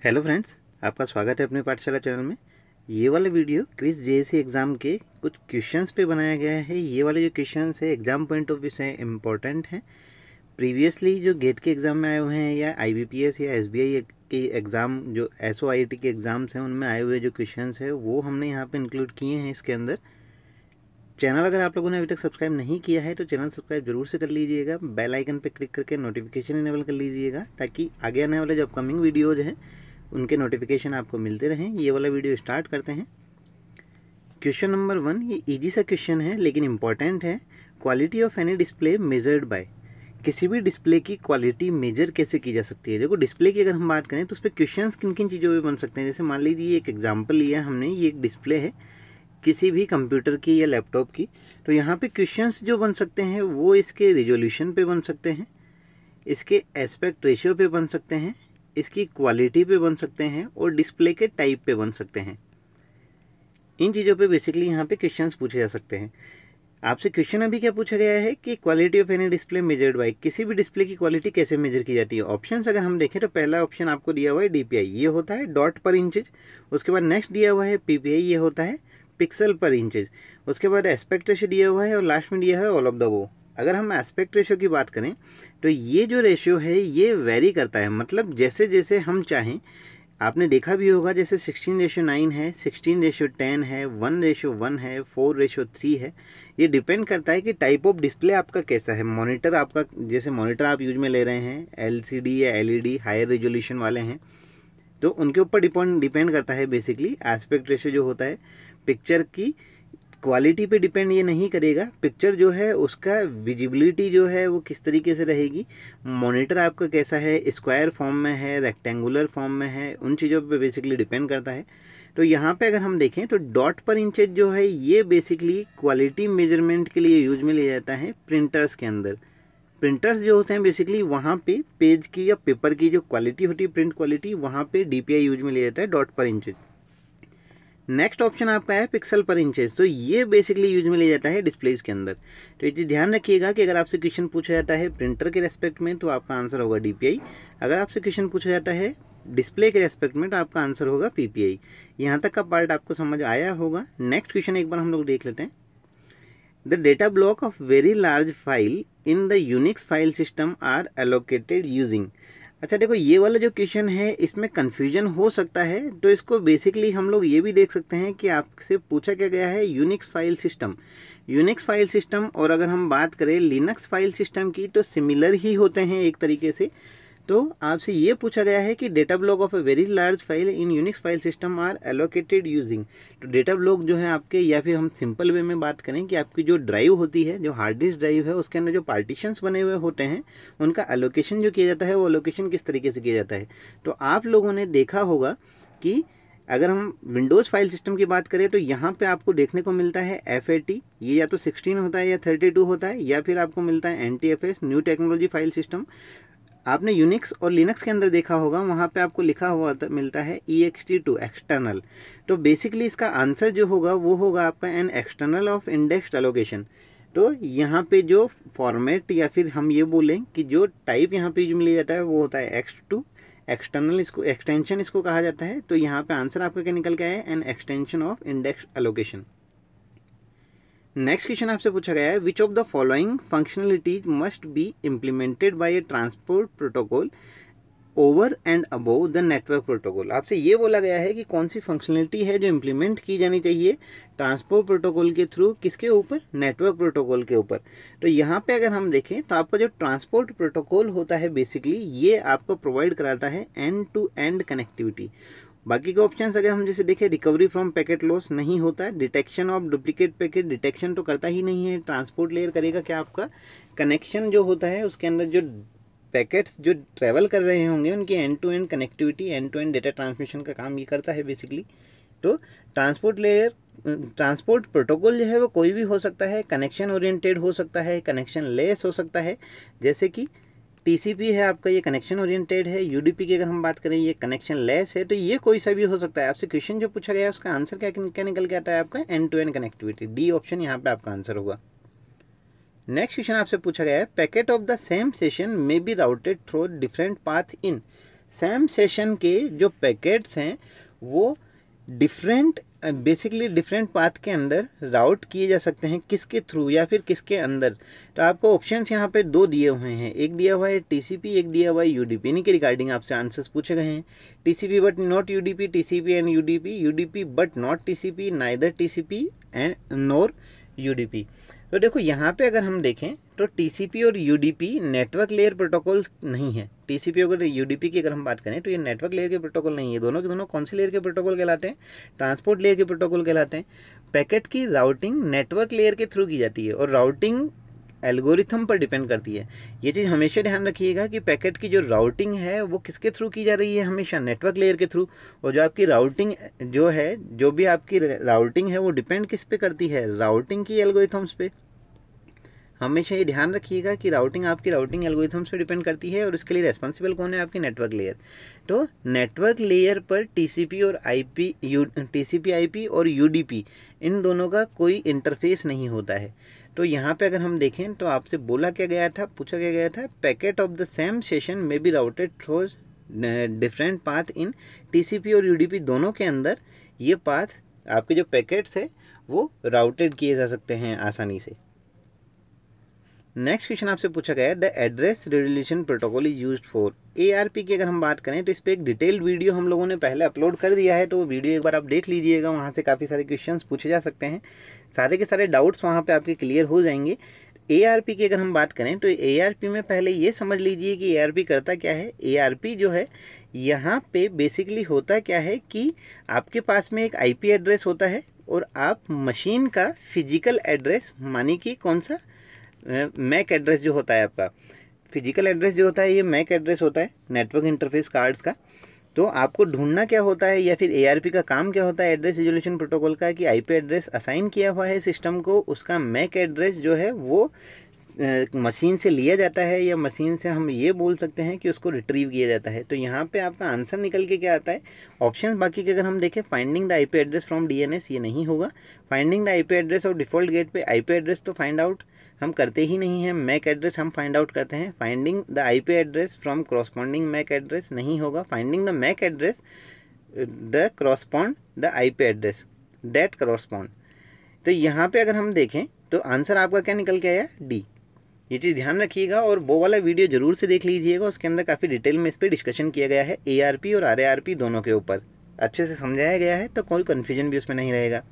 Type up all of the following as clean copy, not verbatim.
Hello friends, आपका स्वागत है अपने पाठशाला चैनल में। ये वाला वीडियो क्रिस जेएसी एग्ज़ाम के कुछ क्वेश्चंस पे बनाया गया है। ये वाले जो क्वेश्चंस है एग्ज़ाम पॉइंट ऑफ व्यू से इम्पोर्टेंट हैं। प्रीवियसली जो गेट के एग्ज़ाम में आए हुए हैं या आईबीपीएस या एसबीआई के एग्ज़ाम जो एसओआईटी के एग्ज़ाम्स हैं उनमें आए हुए जो क्वेश्चंस हैं वो हमने यहाँ पर इंक्लूड किए हैं इसके अंदर। चैनल अगर आप लोगों ने अभी तक सब्सक्राइब नहीं किया है तो चैनल सब्सक्राइब जरूर से कर लीजिएगा। बेल आइकन पर क्लिक करके नोटिफिकेशन इनेबल कर लीजिएगा ताकि आगे आने वाले जो अपकमिंग वीडियोज़ हैं उनके नोटिफिकेशन आपको मिलते रहें। ये वाला वीडियो स्टार्ट करते हैं। क्वेश्चन नंबर 1, ये इजी सा क्वेश्चन है लेकिन इम्पॉर्टेंट है। Quality of any display measured by, किसी भी डिस्प्ले की क्वालिटी मेजर कैसे की जा सकती है। देखो डिस्प्ले की अगर हम बात करें तो उस पर क्वेश्चन किन किन चीज़ों पे बन सकते हैं। जैसे मान लीजिए एक एग्जाम्पल लिया हमने, ये एक डिस्प्ले है किसी भी कंप्यूटर की या लैपटॉप की, तो यहाँ पे क्वेश्चंस जो बन सकते हैं वो इसके रिजोल्यूशन पे बन सकते हैं, इसके एस्पेक्ट रेशियो पे बन सकते हैं, इसकी क्वालिटी पे बन सकते हैं और डिस्प्ले के टाइप पे बन सकते हैं। इन चीज़ों पे बेसिकली यहाँ पे क्वेश्चंस पूछे जा सकते हैं। आपसे क्वेश्चन अभी क्या पूछा गया है कि quality of any display measured by, किसी भी डिस्प्ले की क्वालिटी कैसे मेजर की जाती है। ऑप्शंस अगर हम देखें तो पहला ऑप्शन आपको दिया हुआ है डीपीआई, ये होता है डॉट पर इंचेज। उसके बाद नेक्स्ट दिया हुआ है पीपीआई, ये होता है पिक्सल पर इंचेज। उसके बाद एस्पेक्ट रेशियो दिया हुआ है और लास्ट में दिया है ऑल ऑफ द वो। अगर हम एस्पेक्ट रेशियो की बात करें तो ये जो रेशियो है ये वेरी करता है, मतलब जैसे जैसे हम चाहें। आपने देखा भी होगा जैसे 16:9 है, 16:10 है, 1:1 है, 4:3 है। ये डिपेंड करता है कि टाइप ऑफ डिस्प्ले आपका कैसा है। मॉनिटर आपका, जैसे मॉनिटर आप यूज में ले रहे हैं एलसीडी या एलईडी हायर रेजोल्यूशन वाले हैं तो उनके ऊपर डिपेंड करता है बेसिकली एस्पेक्ट रेशियो जो होता है। पिक्चर की क्वालिटी पे डिपेंड ये नहीं करेगा, पिक्चर जो है उसका विजिबिलिटी जो है वो किस तरीके से रहेगी, मॉनिटर आपका कैसा है, स्क्वायर फॉर्म में है, रेक्टेंगुलर फॉर्म में है, उन चीज़ों पे बेसिकली डिपेंड करता है। तो यहाँ पे अगर हम देखें तो डॉट पर इंचेज जो है ये बेसिकली क्वालिटी मेजरमेंट के लिए यूज में लिया जाता है प्रिंटर्स के अंदर। प्रिंटर्स जो होते हैं बेसिकली वहाँ पे पेज की या पेपर की जो क्वालिटी होती है, प्रिंट क्वालिटी, वहाँ पे डीपीआई यूज में लिया जाता है डॉट पर इंचेज। नेक्स्ट ऑप्शन आपका है पिक्सल पर इंचेस, तो ये बेसिकली यूज में लिया जाता है डिस्प्लेस के अंदर। तो ये चीज़ ध्यान रखिएगा कि अगर आपसे क्वेश्चन पूछा जाता है प्रिंटर के रेस्पेक्ट में तो आपका आंसर होगा डीपीआई। अगर आपसे क्वेश्चन पूछा जाता है डिस्प्ले के रेस्पेक्ट में तो आपका आंसर होगा पीपीआई। यहाँ तक का पार्ट आपको समझ आया होगा। नेक्स्ट क्वेश्चन एक बार हम लोग देख लेते हैं। The data block of very large file in the Unix file system are allocated using. अच्छा देखो ये वाला जो क्वेश्चन है इसमें कन्फ्यूजन हो सकता है, तो इसको बेसिकली हम लोग ये भी देख सकते हैं कि आपसे पूछा क्या गया है Unix file system. Unix file system और अगर हम बात करें लिनक्स फाइल सिस्टम की तो सिमिलर ही होते हैं एक तरीके से। तो आपसे ये पूछा गया है कि data block of a very large file in Unix file system are allocated using. तो डेटा ब्लॉक जो है आपके, या फिर हम सिंपल वे में बात करें कि आपकी जो ड्राइव होती है, जो हार्ड डिस्क ड्राइव है, उसके अंदर जो पार्टीशंस बने हुए होते हैं उनका एलोकेशन जो किया जाता है वो एलोकेशन किस तरीके से किया जाता है। तो आप लोगों ने देखा होगा कि अगर हम विंडोज़ फाइल सिस्टम की बात करें तो यहाँ पे आपको देखने को मिलता है FAT, ये या तो 16 होता है या 32 होता है, या फिर आपको मिलता है NTFS new technology file system. आपने यूनिक्स और लिनक्स के अंदर देखा होगा वहाँ पे आपको लिखा हुआ मिलता है EXT2 एक्सटर्नल। तो बेसिकली इसका आंसर जो होगा वो होगा आपका an external of indexed allocation. तो यहाँ पे जो फॉर्मेट या फिर हम ये बोलें कि जो टाइप यहाँ पे यूज में लिया जाता है वो होता है X2 एक्सटर्नल, इसको एक्सटेंशन इसको कहा जाता है। तो यहाँ पे आंसर आपका क्या निकल के आया है, an extension of indexed allocation. Next question आपसे पूछा गया है which of the following functionalities must be implemented by A transport protocol over and above the network protocol. आपसे ये बोला गया है कि कौन सी फंक्शनलिटी है जो इम्प्लीमेंट की जानी चाहिए ट्रांसपोर्ट प्रोटोकॉल के थ्रू, किसके ऊपर, नेटवर्क प्रोटोकॉल के ऊपर। तो यहाँ पे अगर हम देखें तो आपका जो ट्रांसपोर्ट प्रोटोकॉल होता है बेसिकली ये आपको प्रोवाइड कराता है एंड टू एंड कनेक्टिविटी। बाकी के ऑप्शंस अगर हम जैसे देखें, रिकवरी फ्रॉम पैकेट लॉस नहीं होता, detection of duplicate packet detection तो करता ही नहीं है। ट्रांसपोर्ट लेयर करेगा क्या, आपका कनेक्शन जो होता है उसके अंदर जो पैकेट्स जो ट्रैवल कर रहे होंगे उनकी end to end connectivity, end to end data transmission का काम ये करता है बेसिकली। तो ट्रांसपोर्ट लेयर, ट्रांसपोर्ट प्रोटोकॉल जो है वो कोई भी हो सकता है, कनेक्शन ओरिएंटेड हो सकता है, कनेक्शन लेस हो सकता है। जैसे कि TCP है आपका, ये कनेक्शन ओरिएंटेड है। UDP की अगर हम बात करें ये कनेक्शन लेस है। तो ये कोई सा भी हो सकता है। आपसे क्वेश्चन जो पूछा गया है उसका आंसर क्या निकल के आता है आपका, end to end connectivity. D option यहाँ पे आपका आंसर होगा। नेक्स्ट क्वेश्चन आपसे पूछा गया है packet of the same session may be routed through different path in same session के जो पैकेट्स हैं वो बेसिकली डिफरेंट पाथ के अंदर राउट किए जा सकते हैं, किसके थ्रू या फिर किसके अंदर। तो आपको ऑप्शंस यहाँ पे दो दिए हुए हैं, एक दिया हुआ है टीसीपी, एक दिया हुआ है यूडीपी। इन्हीं के रिगार्डिंग आपसे आंसर्स पूछे गए हैं। TCP but not UDP, TCP and UDP, UDP but not TCP, neither TCP and nor UDP. तो देखो यहाँ पे अगर हम देखें तो टीसीपी और यूडीपी नेटवर्क लेयर प्रोटोकॉल नहीं है। टीसीपी और यूडीपी की अगर हम बात करें तो ये नेटवर्क लेयर के प्रोटोकॉल नहीं है। दोनों के दोनों कौन से लेयर के प्रोटोकॉल कहलाते हैं? ट्रांसपोर्ट लेयर के प्रोटोकॉल कहलाते हैं। पैकेट की राउटिंग नेटवर्क लेयर के थ्रू की जाती है और राउटिंग एल्गोरिथम पर डिपेंड करती है। ये चीज़ हमेशा ध्यान रखिएगा कि पैकेट की जो राउटिंग है वो किसके थ्रू की जा रही है? हमेशा नेटवर्क लेयर के थ्रू। और जो आपकी राउटिंग जो है, जो भी आपकी राउटिंग है वो डिपेंड किस पे करती है? राउटिंग की एल्गोरिथम्स पे। हमेशा ये ध्यान रखिएगा कि राउटिंग आपकी राउटिंग एल्गोरिथम्स पे डिपेंड करती है और इसके लिए रेस्पॉन्सिबल कौन है? आपकी नेटवर्क लेयर। तो नेटवर्क लेयर पर टीसीपी आईपी और यूडीपी इन दोनों का कोई इंटरफेस नहीं होता है। तो यहाँ पे अगर हम देखें तो आपसे बोला क्या गया था, पूछा क्या गया था, packet of the same session में be routed through different path in TCP और यूडीपी। दोनों के अंदर ये पाथ आपके जो पैकेट्स है वो राउटेड किए जा सकते हैं आसानी से। नेक्स्ट क्वेश्चन आपसे पूछा गया है the address resolution protocol is used for. ARP की अगर हम बात करें तो इस पर एक डिटेल्ड वीडियो हम लोगों ने पहले अपलोड कर दिया है, तो वो वीडियो एक बार आप देख लीजिएगा। वहाँ से काफ़ी सारे क्वेश्चंस पूछे जा सकते हैं, सारे के सारे डाउट्स वहाँ पे आपके क्लियर हो जाएंगे। एआरपी की अगर हम बात करें तो एआरपी में पहले ये समझ लीजिए कि एआरपी करता क्या है। एआरपी जो है यहाँ पे बेसिकली होता क्या है कि आपके पास में एक आईपी एड्रेस होता है और आप मशीन का फिजिकल एड्रेस, मानी कि कौन सा मैक एड्रेस जो होता है, आपका फिजिकल एड्रेस जो होता है ये मैक एड्रेस होता है नेटवर्क इंटरफेस कार्ड्स का। तो आपको ढूंढना क्या होता है या फिर एआरपी का काम क्या होता है एड्रेस रिजोल्यूशन प्रोटोकॉल का, कि आईपी एड्रेस असाइन किया हुआ है सिस्टम को, उसका मैक एड्रेस जो है वो मशीन से लिया जाता है या मशीन से हम ये बोल सकते हैं कि उसको रिट्रीव किया जाता है। तो यहाँ पे आपका आंसर निकल के क्या आता है? ऑप्शन बाकी के अगर हम देखें, finding the IP address from DNS ये नहीं होगा। Finding the IP address of default gateway IP address तो फाइंड आउट हम करते ही नहीं हैं, मैक एड्रेस हम फाइंड आउट करते हैं। Finding the IP address from corresponding MAC address नहीं होगा। Finding the MAC address the correspond the IP address that correspond. तो यहाँ पे अगर हम देखें तो आंसर आपका क्या निकल के आया? डी। ये चीज़ ध्यान रखिएगा और वो वाला वीडियो जरूर से देख लीजिएगा, उसके अंदर काफ़ी डिटेल में इस पर डिस्कशन किया गया है, एआरपी और आरएआरपी दोनों के ऊपर अच्छे से समझाया गया है, तो कोई कन्फ्यूजन भी उसमें नहीं रहेगा।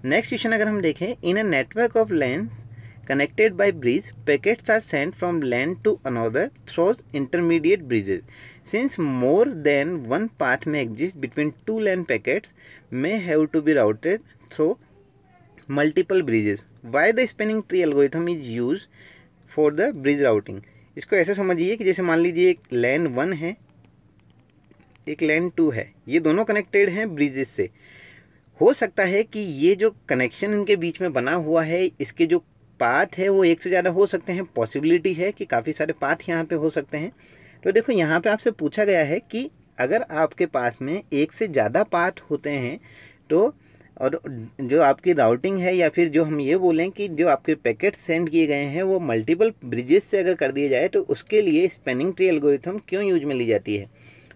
नेक्स्ट क्वेश्चन अगर हम देखें, in a network of LANs connected by bridge, packets are sent from LAN to another through intermediate bridges. Since more than one path may exist between two LAN packets may have to be routed through multiple bridges. Why the spanning tree algorithm is used for the bridge routing? इसको ऐसे समझिए कि जैसे मान लीजिए एक LAN 1 है, एक LAN 2 है, ये दोनों कनेक्टेड हैं ब्रिजेस से। हो सकता है कि ये जो कनेक्शन इनके बीच में बना हुआ है, इसके जो पाथ है वो एक से ज़्यादा हो सकते हैं। पॉसिबिलिटी है कि काफ़ी सारे पाथ यहाँ पे हो सकते हैं। तो देखो यहाँ पे आपसे पूछा गया है कि अगर आपके पास में एक से ज़्यादा पाथ होते हैं तो, और जो आपकी राउटिंग है या फिर जो हम ये बोलें कि जो आपके पैकेट सेंड किए गए हैं वो मल्टीपल ब्रिजेस से अगर कर दिए जाए, तो उसके लिए स्पैनिंग ट्री एल्गोरिथम क्यों यूज में ली जाती है।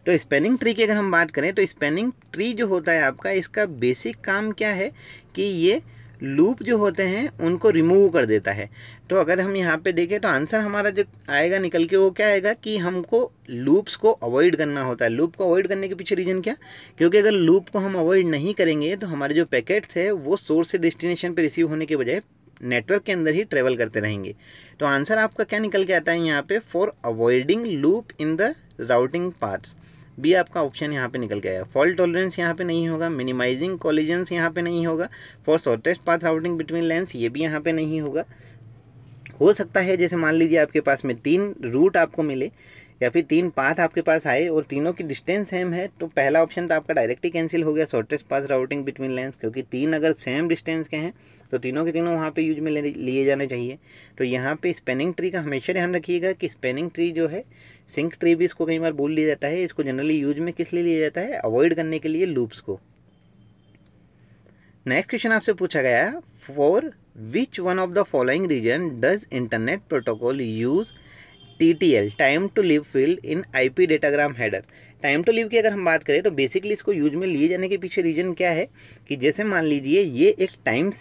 तो स्पैनिंग ट्री की अगर हम बात करें तो स्पैनिंग ट्री जो होता है आपका, इसका बेसिक काम क्या है कि ये लूप जो होते हैं उनको रिमूव कर देता है। तो अगर हम यहाँ पे देखें तो आंसर हमारा जो आएगा निकल के वो क्या आएगा कि हमको लूप्स को अवॉइड करना होता है। लूप को अवॉइड करने के पीछे रीज़न क्या? क्योंकि अगर लूप को हम अवॉइड नहीं करेंगे तो हमारे जो पैकेट्स है वो सोर्स से डेस्टिनेशन पे रिसीव होने के बजाय नेटवर्क के अंदर ही ट्रेवल करते रहेंगे। तो आंसर आपका क्या निकल के आता है यहाँ पे? For avoiding loop in the routing paths. B आपका ऑप्शन यहाँ पे निकल के आया। फॉल्ट टॉलरेंस यहाँ पे नहीं होगा। मिनिमाइजिंग कॉलिजन्स यहाँ पे नहीं होगा। For shortest path routing between lines ये भी यहाँ पे नहीं होगा। हो सकता है जैसे मान लीजिए आपके पास में 3 रूट आपको मिले या फिर 3 पाथ आपके पास आए और तीनों की डिस्टेंस सेम है, तो पहला ऑप्शन तो आपका डायरेक्ट ही कैंसिल हो गया, shortest path routing between lines, क्योंकि 3 अगर सेम डिस्टेंस के हैं तो तीनों के तीनों वहाँ पे यूज में लिए जाने चाहिए। तो यहाँ पे स्पैनिंग ट्री का हमेशा ध्यान रखिएगा कि स्पैनिंग ट्री जो है, सिंक ट्री भी इसको कई बार बोल लिया जाता है, इसको जनरली यूज में किस लिए लिया जाता है? अवॉइड करने के लिए लूप्स को। नेक्स्ट क्वेश्चन आपसे पूछा गया, for which one of the following reason does internet protocol use TTL time to live field in IP datagram header. Time to live की अगर हम बात करें तो बेसिकली इसको यूज में लिए जाने के पीछे रीजन क्या है कि जैसे मान लीजिए ये एक टाइम,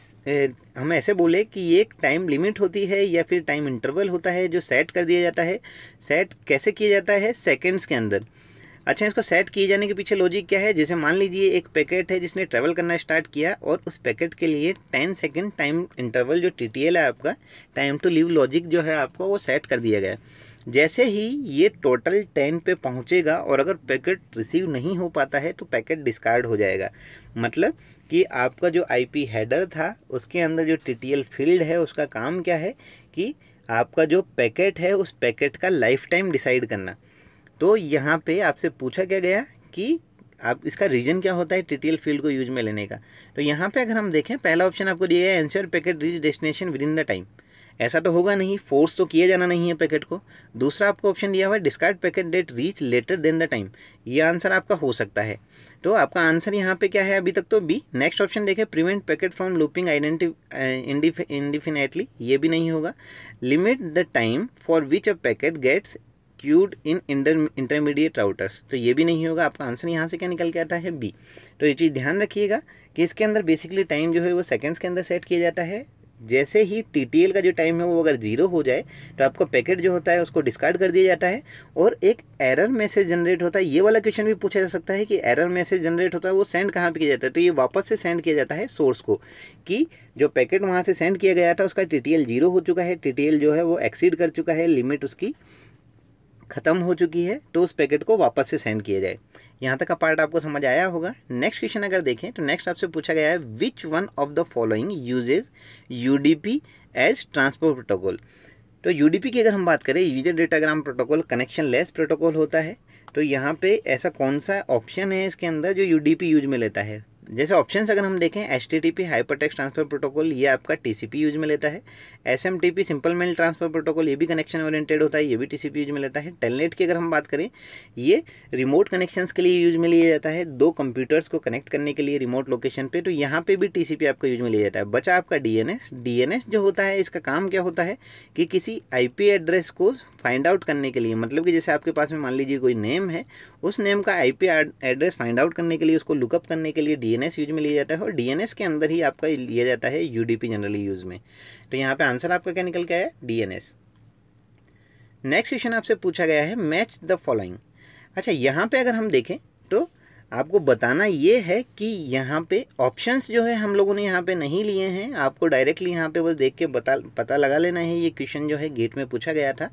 हम ऐसे बोले कि ये एक टाइम लिमिट होती है या फिर टाइम इंटरवल होता है जो सेट कर दिया जाता है। सेट कैसे किया जाता है? सेकेंड्स के अंदर। अच्छा, इसको सेट किए जाने के पीछे लॉजिक क्या है? जैसे मान लीजिए एक पैकेट है जिसने ट्रैवल करना स्टार्ट किया और उस पैकेट के लिए 10 सेकेंड टाइम इंटरवल जो TTL है आपका, टाइम टू लिव लॉजिक जो है आपको वो सेट कर दिया गया। जैसे ही ये टोटल 10 पे पहुंचेगा और अगर पैकेट रिसीव नहीं हो पाता है तो पैकेट डिस्कार्ड हो जाएगा। मतलब कि आपका जो IP हेडर था उसके अंदर जो TTL फील्ड है उसका काम क्या है कि आपका जो पैकेट है उस पैकेट का लाइफ टाइम डिसाइड करना। तो यहाँ पे आपसे पूछा क्या गया कि आप इसका रीजन क्या होता है TTL फील्ड को यूज में लेने का। तो यहाँ पे अगर हम देखें, पहला ऑप्शन आपको दिया है ensure packet reach destination with in the time. ऐसा तो होगा नहीं, फोर्स तो किया जाना नहीं है पैकेट को। दूसरा आपको ऑप्शन दिया हुआ है discard packet that reach later than the time. ये आंसर आपका हो सकता है। तो आपका आंसर यहाँ पे क्या है अभी तक? तो बी। नेक्स्ट ऑप्शन देखें, prevent packet from looping indefinitely. ये भी नहीं होगा। Limit the time for which a packet gets queued in intermediate routers. तो ये भी नहीं होगा। आपका आंसर यहाँ से क्या निकल के आता है? बी। तो ये चीज़ ध्यान रखिएगा कि इसके अंदर बेसिकली टाइम जो है वो सेकंड्स के अंदर सेट किया जाता है। जैसे ही TTL का जो टाइम है वो अगर 0 हो जाए तो आपका पैकेट जो होता है उसको डिस्कार्ड कर दिया जाता है और एक एरर मैसेज जनरेट होता है। ये वाला क्वेश्चन भी पूछा जा सकता है कि एरर मैसेज जनरेट होता है वो सेंड कहाँ पे किया जाता है? तो ये वापस से सेंड किया जाता है सोर्स को कि जो पैकेट वहाँ से सेंड किया गया था उसका TTL 0 हो चुका है, TTL जो है वो एक्सीड कर चुका है, लिमिट उसकी ख़त्म हो चुकी है, तो उस पैकेट को वापस से सेंड किया जाए। यहाँ तक का पार्ट आपको समझ आया होगा। नेक्स्ट क्वेश्चन अगर देखें तो नेक्स्ट आपसे पूछा गया है which one of the following uses UDP as transport protocol. तो UDP की अगर हम बात करें, user datagram protocol connectionless protocol होता है। तो यहाँ पे ऐसा कौन सा ऑप्शन है इसके अंदर जो UDP यूज में लेता है? जैसे ऑप्शंस अगर हम देखें, HTTP हाइपरटेक्स्ट ट्रांसफर प्रोटोकॉल ये आपका TCP यूज में लेता है। SMTP simple mail transfer protocol ये भी कनेक्शन ओरिएंटेड होता है, ये भी TCP यूज में लेता है। टेलनेट की अगर हम बात करें, ये रिमोट कनेक्शंस के लिए यूज में लिया जाता है, दो कंप्यूटर्स को कनेक्ट करने के लिए रिमोट लोकेशन पे। तो यहाँ पे भी TCP आपका यूज में लिया जाता है। बचा आपका DNS जो होता है इसका काम क्या होता है कि किसी IP एड्रेस को फाइंड आउट करने के लिए, मतलब कि जैसे आपके पास में मान लीजिए कोई नेम है, उस नेम का IP एड्रेस फाइंड आउट करने के लिए, उसको लुकअप करने के लिए DNS यूज में लिया जाता है और DNS के अंदर ही आपका लिया जाता है UDP जनरली यूज में। तो यहाँ पे आंसर आपका क्या निकल के आया? DNS। नेक्स्ट क्वेश्चन आपसे पूछा गया है मैच द फॉलोइंग। अच्छा, यहाँ पे अगर हम देखें तो आपको बताना ये है कि यहाँ पे ऑप्शंस जो है हम लोगों ने यहाँ पे नहीं लिए हैं, आपको डायरेक्टली यहाँ पे बस देख के पता लगा लेना है। ये क्वेश्चन जो है गेट में पूछा गया था।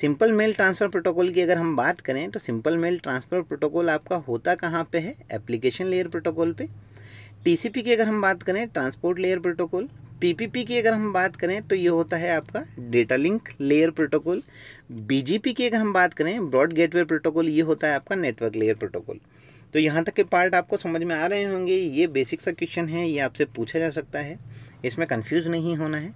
सिंपल मेल ट्रांसफ़र प्रोटोकॉल की अगर हम बात करें तो सिंपल मेल ट्रांसफ़र प्रोटोकॉल आपका होता कहाँ पे है? एप्लीकेशन लेयर प्रोटोकॉल पे। TCP की अगर हम बात करें, ट्रांसपोर्ट लेयर प्रोटोकॉल। PPP की अगर हम बात करें तो ये होता है आपका data link layer protocol. BGP की अगर हम बात करें, ब्रॉड गेटवे प्रोटोकॉल, ये होता है आपका नेटवर्क लेयर प्रोटोकॉल। तो यहाँ तक के पार्ट आपको समझ में आ रहे होंगे। ये बेसिक सा क्वेश्चन है, ये आपसे पूछा जा सकता है, इसमें कंफ्यूज नहीं होना है।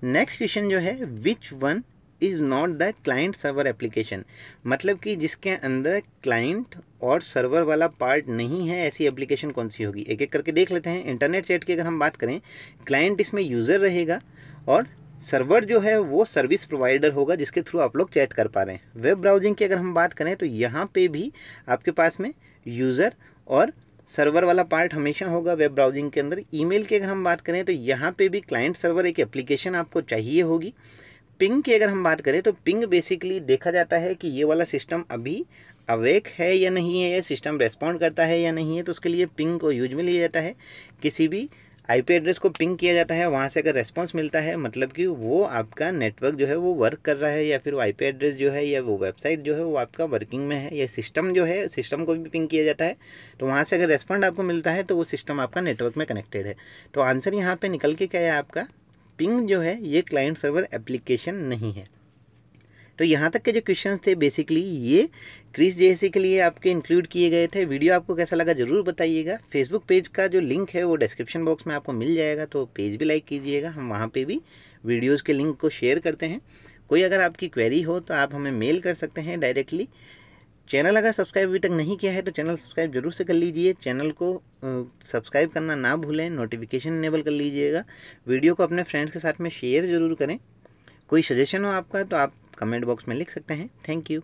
नेक्स्ट क्वेश्चन जो है, which one is not the client server application. मतलब कि जिसके अंदर क्लाइंट और सर्वर वाला पार्ट नहीं है, ऐसी एप्लीकेशन कौन सी होगी? एक एक करके देख लेते हैं। इंटरनेट चैट की अगर हम बात करें, क्लाइंट इसमें यूज़र रहेगा और सर्वर जो है वो सर्विस प्रोवाइडर होगा जिसके थ्रू आप लोग चैट कर पा रहे हैं। वेब ब्राउजिंग की अगर हम बात करें तो यहाँ पे भी आपके पास में यूज़र और सर्वर वाला पार्ट हमेशा होगा वेब ब्राउजिंग के अंदर। ईमेल की अगर हम बात करें तो यहाँ पे भी क्लाइंट सर्वर एक एप्लीकेशन आपको चाहिए होगी। पिंग की अगर हम बात करें तो पिंग बेसिकली देखा जाता है कि ये वाला सिस्टम अभी अवेक है या नहीं है, या सिस्टम रेस्पॉन्ड करता है या नहीं है, तो उसके लिए पिंग को यूज में लिया जाता है। किसी भी IP एड्रेस को पिंग किया जाता है, वहाँ से अगर रेस्पॉन्स मिलता है मतलब कि वो आपका नेटवर्क जो है वो वर्क कर रहा है, या फिर वो IP एड्रेस जो है या वो वेबसाइट जो है वो आपका वर्किंग में है, या सिस्टम जो है सिस्टम को भी पिंग किया जाता है। तो वहाँ से अगर रेस्पॉन्ड आपको मिलता है तो वो सिस्टम आपका नेटवर्क में कनेक्टेड है। तो आंसर यहाँ पर निकल के क्या है आपका? पिंग जो है ये क्लाइंट सर्वर एप्लीकेशन नहीं है। तो यहाँ तक के जो क्वेश्चंस थे बेसिकली ये क्रिस जेएससी के लिए आपके इंक्लूड किए गए थे। वीडियो आपको कैसा लगा ज़रूर बताइएगा। फेसबुक पेज का जो लिंक है वो डिस्क्रिप्शन बॉक्स में आपको मिल जाएगा, तो पेज भी लाइक कीजिएगा। हम वहाँ पे भी वीडियोज़ के लिंक को शेयर करते हैं। कोई अगर आपकी क्वेरी हो तो आप हमें मेल कर सकते हैं डायरेक्टली। चैनल अगर सब्सक्राइब अभी तक नहीं किया है तो चैनल सब्सक्राइब जरूर से कर लीजिए। चैनल को सब्सक्राइब करना ना भूलें, नोटिफिकेशन इनेबल कर लीजिएगा। वीडियो को अपने फ्रेंड्स के साथ में शेयर ज़रूर करें। कोई सजेशन हो आपका तो आप कमेंट बॉक्स में लिख सकते हैं। Thank you.